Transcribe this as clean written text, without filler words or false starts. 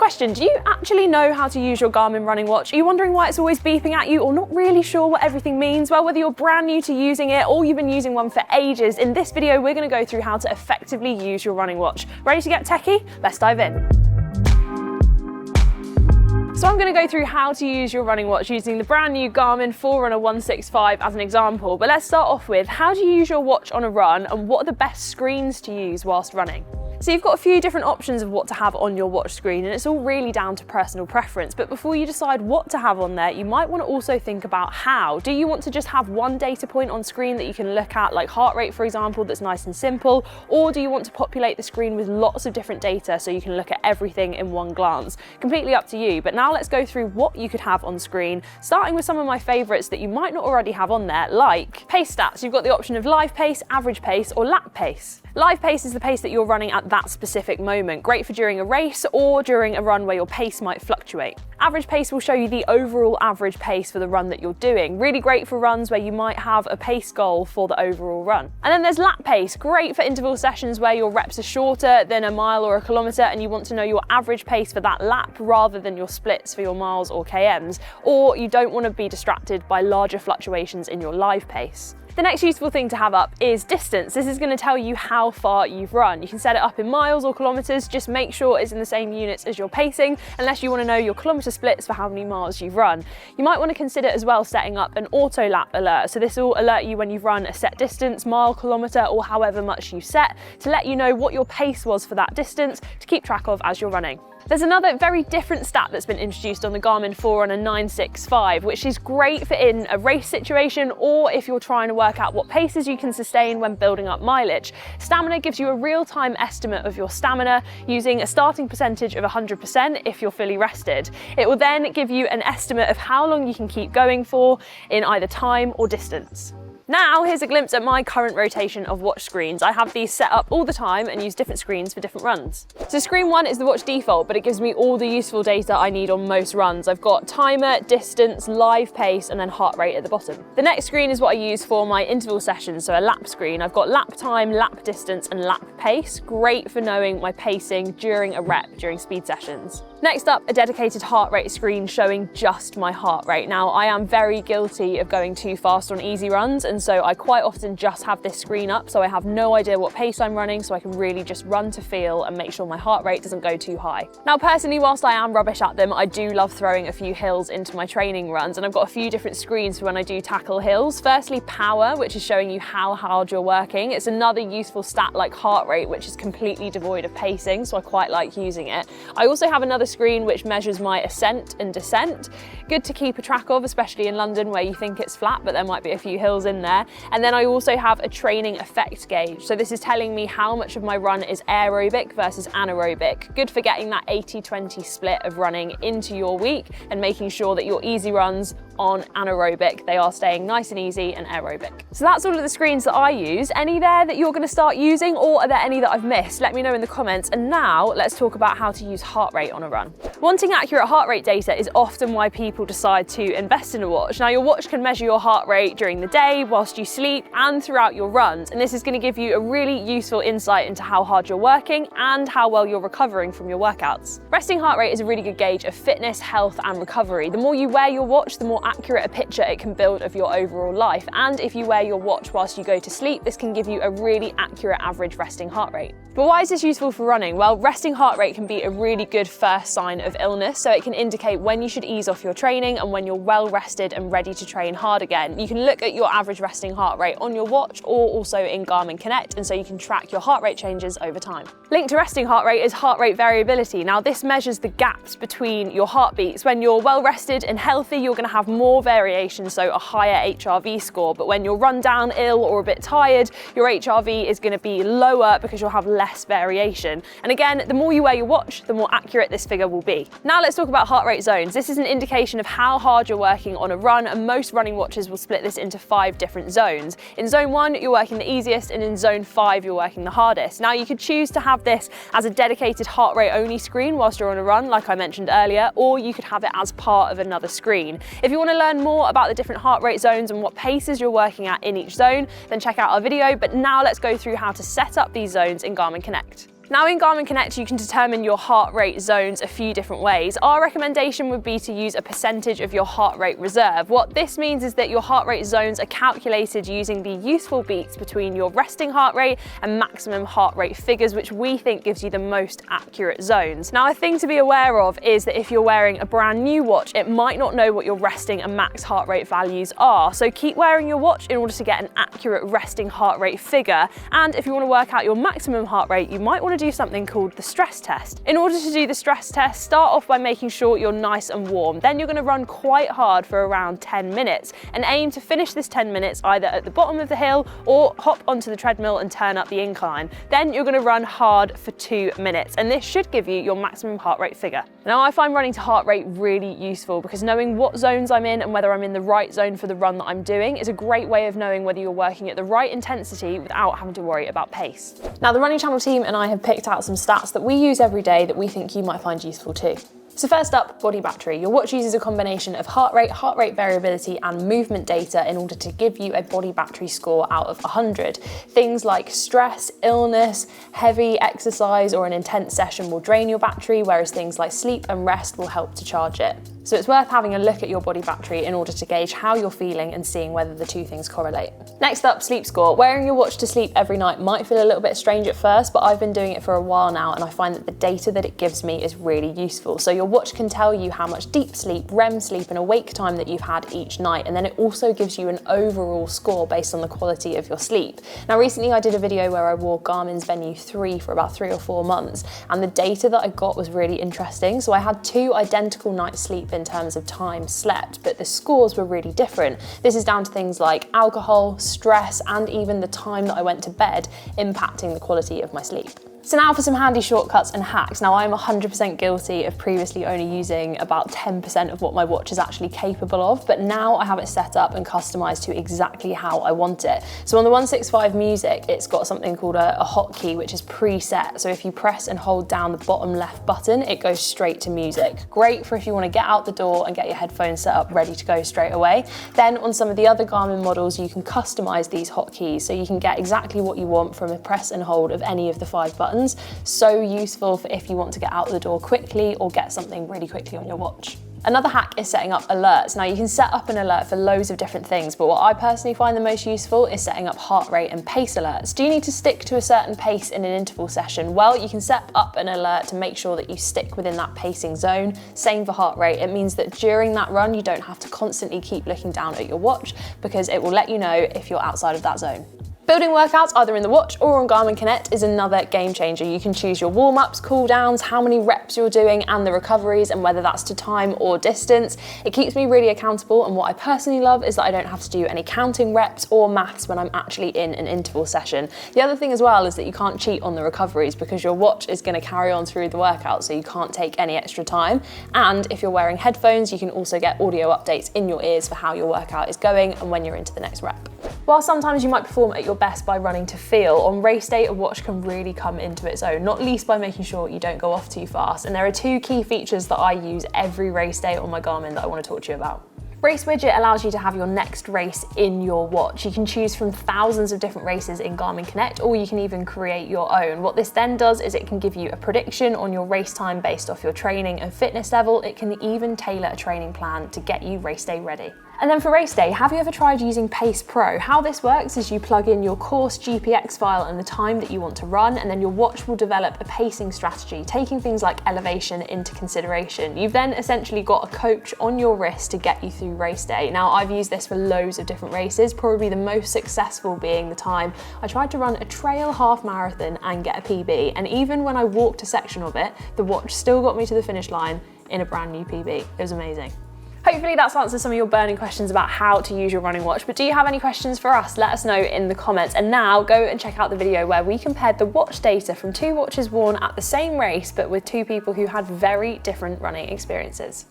Question, do you actually know how to use your Garmin running watch? Are you wondering why it's always beeping at you or not really sure what everything means? Well, whether you're brand new to using it or you've been using one for ages, in this video we're going to go through how to effectively use your running watch. Ready to get techie? Let's dive in. So I'm going to go through how to use your running watch using the brand new Garmin Forerunner 165 as an example, but let's start off with how do you use your watch on a run and what are the best screens to use whilst running? So you've got a few different options of what to have on your watch screen, and it's all really down to personal preference. But before you decide what to have on there, you might want to also think about how. Do you want to just have one data point on screen that you can look at, like heart rate, for example, that's nice and simple? Or do you want to populate the screen with lots of different data so you can look at everything in one glance? Completely up to you. But now let's go through what you could have on screen, starting with some of my favorites that you might not already have on there, like pace stats. You've got the option of live pace, average pace, or lap pace. Live pace is the pace that you're running at that specific moment, great for during a race or during a run where your pace might fluctuate. Average pace will show you the overall average pace for the run that you're doing, really great for runs where you might have a pace goal for the overall run. And then there's lap pace, great for interval sessions where your reps are shorter than a mile or a kilometre and you want to know your average pace for that lap rather than your splits for your miles or kms, or you don't want to be distracted by larger fluctuations in your live pace. The next useful thing to have up is distance. This is going to tell you how far you've run. You can set it up in miles or kilometres, just make sure it's in the same units as your pacing, unless you want to know your kilometre splits for how many miles you've run. You might want to consider as well setting up an auto lap alert. So this will alert you when you've run a set distance, mile, kilometre, or however much you set, to let you know what your pace was for that distance to keep track of as you're running. There's another very different stat that's been introduced on the Garmin Forerunner 965, which is great for in a race situation or if you're trying to work out what paces you can sustain when building up mileage. Stamina gives you a real-time estimate of your stamina using a starting percentage of 100% if you're fully rested. It will then give you an estimate of how long you can keep going for in either time or distance. Now, here's a glimpse at my current rotation of watch screens. I have these set up all the time and use different screens for different runs. So screen 1 is the watch default, but it gives me all the useful data I need on most runs. I've got timer, distance, live pace, and then heart rate at the bottom. The next screen is what I use for my interval sessions, so a lap screen. I've got lap time, lap distance, and lap pace. Great for knowing my pacing during a rep, during speed sessions. Next up, a dedicated heart rate screen showing just my heart rate. Now, I am very guilty of going too fast on easy runs, and so I quite often just have this screen up so I have no idea what pace I'm running, so I can really just run to feel and make sure my heart rate doesn't go too high. Now, personally, whilst I am rubbish at them, I do love throwing a few hills into my training runs, and I've got a few different screens for when I do tackle hills. Firstly, power, which is showing you how hard you're working. It's another useful stat like heart rate, which is completely devoid of pacing, so I quite like using it. I also have another screen which measures my ascent and descent. Good to keep a track of, especially in London where you think it's flat, but there might be a few hills in there. And then I also have a training effect gauge. So this is telling me how much of my run is aerobic versus anaerobic. Good for getting that 80-20 split of running into your week and making sure that your easy runs on anaerobic, they are staying nice and easy and aerobic. So that's all of the screens that I use. Any there that you're going to start using, or are there any that I've missed? Let me know in the comments. And now let's talk about how to use heart rate on a run. Wanting accurate heart rate data is often why people decide to invest in a watch. Now, your watch can measure your heart rate during the day, whilst you sleep, and throughout your runs. And this is going to give you a really useful insight into how hard you're working and how well you're recovering from your workouts. Resting heart rate is a really good gauge of fitness, health, and recovery. The more you wear your watch, the more accurate a picture it can build of your overall life. And if you wear your watch whilst you go to sleep, this can give you a really accurate average resting heart rate. But why is this useful for running? Well, resting heart rate can be a really good first sign of illness, so it can indicate when you should ease off your training and when you're well rested and ready to train hard again. You can look at your average resting heart rate on your watch or also in Garmin Connect, and so you can track your heart rate changes over time. Linked to resting heart rate is heart rate variability. Now, this measures the gaps between your heartbeats. When you're well rested and healthy, you're going to have more variation, so a higher HRV score. But when you're run down, ill, or a bit tired, your HRV is going to be lower because you'll have less variation. And again, the more you wear your watch, the more accurate this figure will be. Now let's talk about heart rate zones. This is an indication of how hard you're working on a run, and most running watches will split this into 5 different zones. In zone 1, you're working the easiest, and in zone 5, you're working the hardest. Now, you could choose to have this as a dedicated heart rate only screen whilst you're on a run, like I mentioned earlier, or you could have it as part of another screen. If you want to learn more about the different heart rate zones and what paces you're working at in each zone, then check out our video. But now let's go through how to set up these zones in Garmin Connect. Now in Garmin Connect, you can determine your heart rate zones a few different ways. Our recommendation would be to use a percentage of your heart rate reserve. What this means is that your heart rate zones are calculated using the useful beats between your resting heart rate and maximum heart rate figures, which we think gives you the most accurate zones. Now, a thing to be aware of is that if you're wearing a brand new watch, it might not know what your resting and max heart rate values are. So keep wearing your watch in order to get an accurate resting heart rate figure. And if you want to work out your maximum heart rate, you might want to do something called the stress test. In order to do the stress test, start off by making sure you're nice and warm. Then you're going to run quite hard for around 10 minutes and aim to finish this 10 minutes either at the bottom of the hill or hop onto the treadmill and turn up the incline. Then you're going to run hard for 2 minutes, and this should give you your maximum heart rate figure. Now, I find running to heart rate really useful because knowing what zones I'm in and whether I'm in the right zone for the run that I'm doing is a great way of knowing whether you're working at the right intensity without having to worry about pace. Now, the Running Channel team and I have picked out some stats that we use every day that we think you might find useful too. So first up, body battery. Your watch uses a combination of heart rate variability and movement data in order to give you a body battery score out of 100. Things like stress, illness, heavy exercise or an intense session will drain your battery, whereas things like sleep and rest will help to charge it. So it's worth having a look at your body battery in order to gauge how you're feeling and seeing whether the two things correlate. Next up, sleep score. Wearing your watch to sleep every night might feel a little bit strange at first, but I've been doing it for a while now and I find that the data that it gives me is really useful. So your watch can tell you how much deep sleep, REM sleep and awake time that you've had each night, and then it also gives you an overall score based on the quality of your sleep. Now recently I did a video where I wore Garmin's Venue 3 for about 3 or 4 months, and the data that I got was really interesting. So I had 2 identical nights sleep in terms of time slept, but the scores were really different. This is down to things like alcohol, stress, and even the time that I went to bed impacting the quality of my sleep. So now for some handy shortcuts and hacks. Now I'm 100% guilty of previously only using about 10% of what my watch is actually capable of, but now I have it set up and customized to exactly how I want it. So on the 165 Music, it's got something called a hotkey, which is preset. So if you press and hold down the bottom left button, it goes straight to music. Great for if you want to get out the door and get your headphones set up ready to go straight away. Then on some of the other Garmin models, you can customize these hotkeys so you can get exactly what you want from a press and hold of any of the 5 buttons. So useful for if you want to get out the door quickly or get something really quickly on your watch. Another hack is setting up alerts. Now you can set up an alert for loads of different things, but what I personally find the most useful is setting up heart rate and pace alerts. Do you need to stick to a certain pace in an interval session? Well, you can set up an alert to make sure that you stick within that pacing zone. Same for heart rate. It means that during that run, you don't have to constantly keep looking down at your watch because it will let you know if you're outside of that zone. Building workouts either in the watch or on Garmin Connect is another game changer. You can choose your warm-ups, cool-downs, how many reps you're doing and the recoveries, and whether that's to time or distance. It keeps me really accountable, and what I personally love is that I don't have to do any counting reps or maths when I'm actually in an interval session. The other thing as well is that you can't cheat on the recoveries because your watch is going to carry on through the workout, so you can't take any extra time. And if you're wearing headphones, you can also get audio updates in your ears for how your workout is going and when you're into the next rep. While sometimes you might perform at your best by running to feel, on race day a watch can really come into its own, not least by making sure you don't go off too fast. And there are 2 key features that I use every race day on my Garmin that I want to talk to you about. Race Widget allows you to have your next race in your watch. You can choose from thousands of different races in Garmin Connect, or you can even create your own. What this then does is it can give you a prediction on your race time based off your training and fitness level. It can even tailor a training plan to get you race day ready. And then for race day, have you ever tried using Pace Pro? How this works is you plug in your course GPX file and the time that you want to run, and then your watch will develop a pacing strategy, taking things like elevation into consideration. You've then essentially got a coach on your wrist to get you through race day. Now, I've used this for loads of different races, probably the most successful being the time I tried to run a trail half marathon and get a PB. And even when I walked a section of it, the watch still got me to the finish line in a brand new PB. It was amazing. Hopefully that's answered some of your burning questions about how to use your running watch, but do you have any questions for us? Let us know in the comments. And now go and check out the video where we compared the watch data from 2 watches worn at the same race, but with 2 people who had very different running experiences.